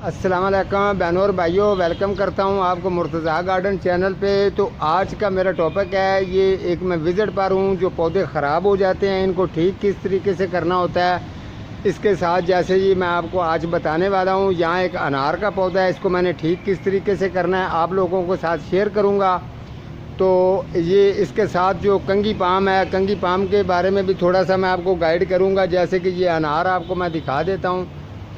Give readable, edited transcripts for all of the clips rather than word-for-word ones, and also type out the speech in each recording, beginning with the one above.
अस्सलाम वालेकुम बहनों और भाइयों, वेलकम करता हूं आपको मुर्तज़ा गार्डन चैनल पे। तो आज का मेरा टॉपिक है, ये एक मैं विज़िट पर हूं। जो पौधे ख़राब हो जाते हैं इनको ठीक किस तरीके से करना होता है, इसके साथ जैसे ये मैं आपको आज बताने वाला हूं। यहाँ एक अनार का पौधा है, इसको मैंने ठीक किस तरीके से करना है आप लोगों के साथ शेयर करूँगा। तो ये इसके साथ जो कंगी पाम है, कंगी पाम के बारे में भी थोड़ा सा मैं आपको गाइड करूँगा। जैसे कि ये अनार आपको मैं दिखा देता हूँ।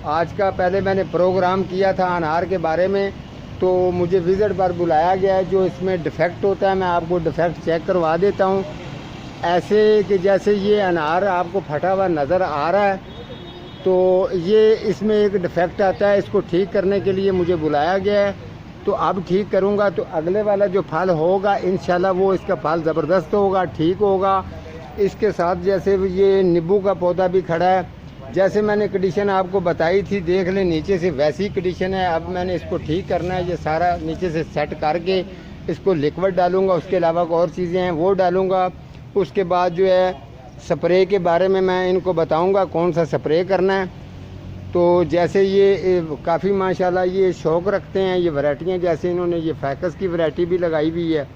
आज का पहले मैंने प्रोग्राम किया था अनार के बारे में, तो मुझे विज़िट पर बुलाया गया है। जो इसमें डिफ़ेक्ट होता है मैं आपको डिफ़ेक्ट चेक करवा देता हूँ। ऐसे कि जैसे ये अनार आपको फटा हुआ नज़र आ रहा है, तो ये इसमें एक डिफ़ेक्ट आता है। इसको ठीक करने के लिए मुझे बुलाया गया है, तो अब ठीक करूँगा। तो अगले वाला जो फल होगा इंशाल्लाह वो इसका फल ज़बरदस्त होगा, ठीक होगा। इसके साथ जैसे ये नींबू का पौधा भी खड़ा है, जैसे मैंने कंडीशन आपको बताई थी, देख लें नीचे से वैसी कंडीशन है। अब मैंने इसको ठीक करना है। ये सारा नीचे से सेट करके इसको लिक्विड डालूंगा, उसके अलावा और चीज़ें हैं वो डालूंगा। उसके बाद जो है स्प्रे के बारे में मैं इनको बताऊंगा कौन सा स्प्रे करना है। तो जैसे ये काफ़ी माशाल्लाह ये शौक़ रखते हैं ये वैरायटियाँ। जैसे इन्होंने ये फैकस की वैरायटी भी लगाई हुई है।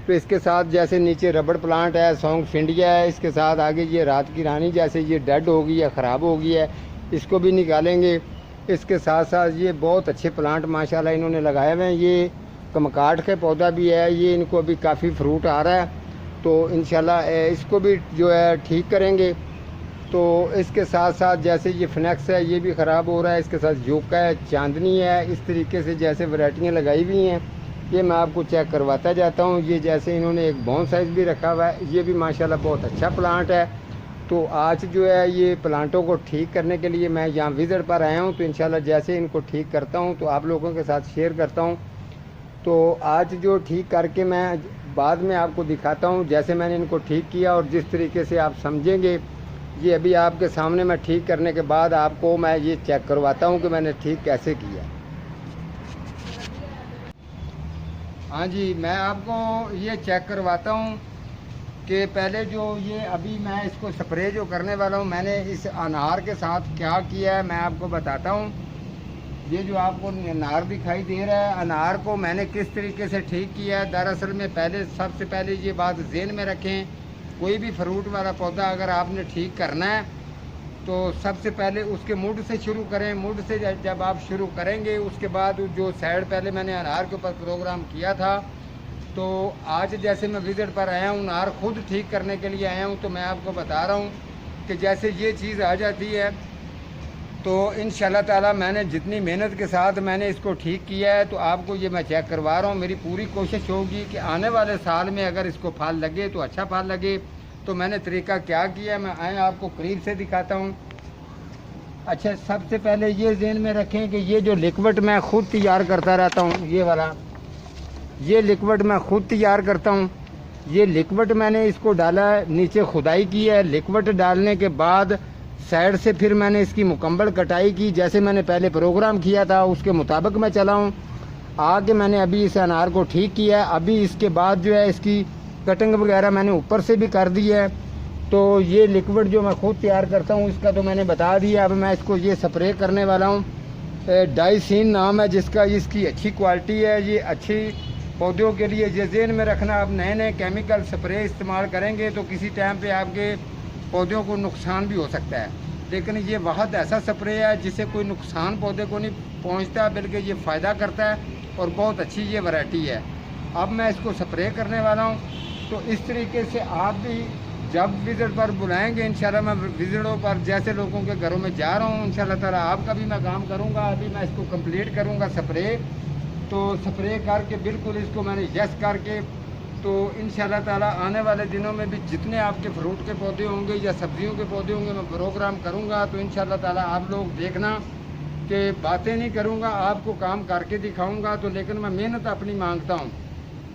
तो इसके साथ जैसे नीचे रबड़ प्लांट है, सौंग फिंडिया है। इसके साथ आगे ये रात की रानी, जैसे ये डेड हो गई है, ख़राब हो गई है, इसको भी निकालेंगे। इसके साथ साथ ये बहुत अच्छे प्लांट माशाल्लाह इन्होंने लगाए हुए हैं। ये कमकाट का पौधा भी है, ये इनको अभी काफ़ी फ्रूट आ रहा है। तो इंशाल्लाह इसको भी जो है ठीक करेंगे। तो इसके साथ साथ जैसे ये फिनेक्स है, ये भी ख़राब हो रहा है। इसके साथ यूका है, चांदनी है, इस तरीके से जैसे वैरायटियाँ लगाई हुई हैं। ये मैं आपको चेक करवाता जाता हूँ। ये जैसे इन्होंने एक बोन साइज़ भी रखा हुआ है, ये भी माशाल्लाह बहुत अच्छा प्लांट है। तो आज जो है ये प्लांटों को ठीक करने के लिए मैं यहाँ विज़िट पर आया हूँ। तो इंशाल्लाह जैसे इनको ठीक करता हूँ तो आप लोगों के साथ शेयर करता हूँ। तो आज जो ठीक करके मैं बाद में आपको दिखाता हूँ जैसे मैंने इनको ठीक किया, और जिस तरीके से आप समझेंगे। ये अभी आपके सामने मैं ठीक करने के बाद आपको मैं ये चेक करवाता हूँ कि मैंने ठीक कैसे किया। हाँ जी, मैं आपको ये चेक करवाता हूँ कि पहले जो ये अभी मैं इसको स्प्रे जो करने वाला हूँ, मैंने इस अनार के साथ क्या किया है मैं आपको बताता हूँ। ये जो आपको अनार दिखाई दे रहा है, अनार को मैंने किस तरीके से ठीक किया है। दरअसल में सबसे पहले ये बात ज़हन में रखें, कोई भी फ्रूट वाला पौधा अगर आपने ठीक करना है तो सबसे पहले उसके मुड से शुरू करें। मुड से जब आप शुरू करेंगे, उसके बाद जो साइड पहले मैंने अनार के ऊपर प्रोग्राम किया था, तो आज जैसे मैं विज़िट पर आया हूँ, अनार खुद ठीक करने के लिए आया हूँ। तो मैं आपको बता रहा हूँ कि जैसे ये चीज़ आ जाती है, तो इंशाल्लाह ताला मैंने जितनी मेहनत के साथ मैंने इसको ठीक किया है, तो आपको ये मैं चेक करवा रहा हूँ। मेरी पूरी कोशिश होगी कि आने वाले साल में अगर इसको फल लगे तो अच्छा फल लगे। तो मैंने तरीका क्या किया है मैं आपको करीब से दिखाता हूँ। अच्छा, सबसे पहले ये ज़हन में रखें कि ये जो लिक्विड मैं ख़ुद तैयार करता रहता हूँ, ये वाला ये लिक्विड मैं ख़ुद तैयार करता हूँ। ये लिक्विड मैंने इसको डाला है, नीचे खुदाई की है। लिक्विड डालने के बाद साइड से फिर मैंने इसकी मुकम्मल कटाई की। जैसे मैंने पहले प्रोग्राम किया था उसके मुताबिक मैं चला हूँ। आगे मैंने अभी इस अनार को ठीक किया है। अभी इसके बाद जो है इसकी कटिंग वगैरह मैंने ऊपर से भी कर दी है। तो ये लिक्विड जो मैं खुद तैयार करता हूँ इसका तो मैंने बता दिया। अब मैं इसको ये स्प्रे करने वाला हूँ। डाइसिन नाम है जिसका, इसकी अच्छी क्वालिटी है। ये अच्छी पौधों के लिए ये ज़हन में रखना, आप नए नए केमिकल स्प्रे इस्तेमाल करेंगे तो किसी टाइम पे आपके पौधों को नुकसान भी हो सकता है। लेकिन ये बहुत ऐसा स्प्रे है जिससे कोई नुकसान पौधे को नहीं पहुँचता, बल्कि ये फ़ायदा करता है और बहुत अच्छी ये वैरायटी है। अब मैं इसको स्प्रे करने वाला हूँ। तो इस तरीके से आप भी जब विज़िट पर बुलाएंगे, इंशाल्लाह मैं विज़िटों पर जैसे लोगों के घरों में जा रहा हूँ, इंशाल्लाह ताला आपका भी मैं काम करूँगा। अभी मैं इसको कंप्लीट करूँगा स्प्रे। तो स्प्रे करके बिल्कुल इसको मैंने यस करके, तो इंशाल्लाह ताला आने वाले दिनों में भी जितने आपके फ्रूट के पौधे होंगे या सब्जियों के पौधे होंगे मैं प्रोग्राम करूँगा। तो इंशाल्लाह ताला आप लोग देखना कि बातें नहीं करूँगा, आपको काम करके दिखाऊँगा। तो लेकिन मैं मेहनत अपनी मांगता हूँ।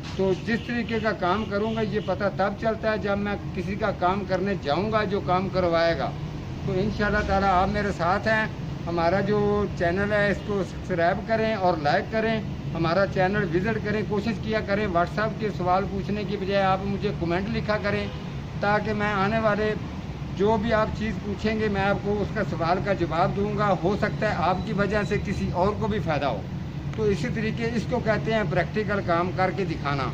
तो जिस तरीके का काम करूँगा ये पता तब चलता है जब मैं किसी का काम करने जाऊँगा जो काम करवाएगा। तो इंशाल्लाह ताला आप मेरे साथ हैं। हमारा जो चैनल है इसको सब्सक्राइब करें और लाइक करें। हमारा चैनल विज़िट करें, कोशिश किया करें। व्हाट्सएप के सवाल पूछने की बजाय आप मुझे कमेंट लिखा करें, ताकि मैं आने वाले जो भी आप चीज़ पूछेंगे मैं आपको उसका सवाल का जवाब दूंगा। हो सकता है आपकी वजह से किसी और को भी फ़ायदा हो। तो इसी तरीके इसको कहते हैं प्रैक्टिकल काम करके दिखाना।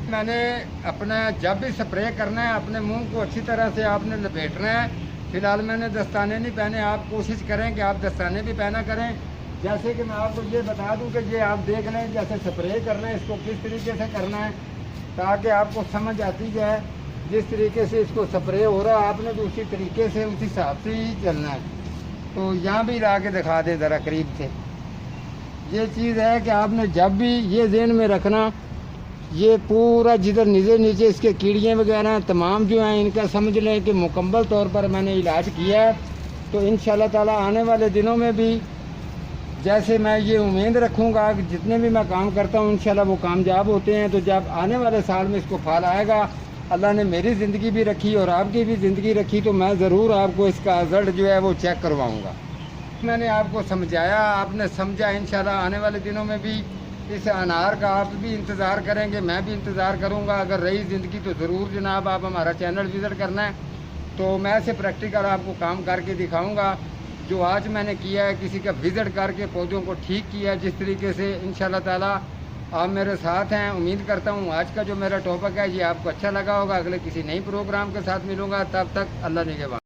मैंने अपना जब भी स्प्रे करना है अपने मुंह को अच्छी तरह से आपने लपेटना है। फ़िलहाल मैंने दस्ताने नहीं पहने, आप कोशिश करें कि आप दस्ताने भी पहना करें। जैसे कि मैं आपको ये बता दूं कि ये आप देख लें जैसे स्प्रे करना है इसको किस तरीके से करना है, ताकि आपको समझ आती जाए। जिस तरीके से इसको स्प्रे हो रहा है आपने भी उसी तरीके से उसी हिसाब से ही चलना है। तो यहाँ भी ला के दिखा दें ज़रा करीब से। ये चीज़ है कि आपने जब भी ये ज़हन में रखना, ये पूरा जिधर नीचे नीचे इसके कीड़ियाँ वगैरह तमाम जो हैं इनका समझ लें कि मुकम्मल तौर पर मैंने इलाज किया है। तो इंशाल्लाह ताला आने वाले दिनों में भी जैसे मैं ये उम्मीद रखूँगा कि जितने भी मैं काम करता हूँ इंशाल्लाह वो कामयाब होते हैं। तो जब आने वाले साल में इसको फल आएगा, अल्लाह ने मेरी ज़िंदगी भी रखी और आपकी भी ज़िंदगी रखी, तो मैं ज़रूर आपको इसका रिज़ल्ट जो है वो चेक करवाऊँगा। मैंने आपको समझाया, आपने समझा। इंशाल्लाह आने वाले दिनों में भी इस अनार का आप भी इंतज़ार करेंगे, मैं भी इंतज़ार करूंगा। अगर रही ज़िंदगी तो ज़रूर जनाब आप हमारा चैनल विज़िट करना है। तो मैं से प्रैक्टिकल आपको काम करके दिखाऊंगा। जो आज मैंने किया है किसी का विज़िट करके पौधों को ठीक किया है जिस तरीके से, इंशाल्लाह ताला आप मेरे साथ हैं। उम्मीद करता हूँ आज का जो मेरा टॉपिक है ये आपको अच्छा लगा होगा। अगले किसी नई प्रोग्राम के साथ मिलूँगा, तब तक अल्लाह निगहबान।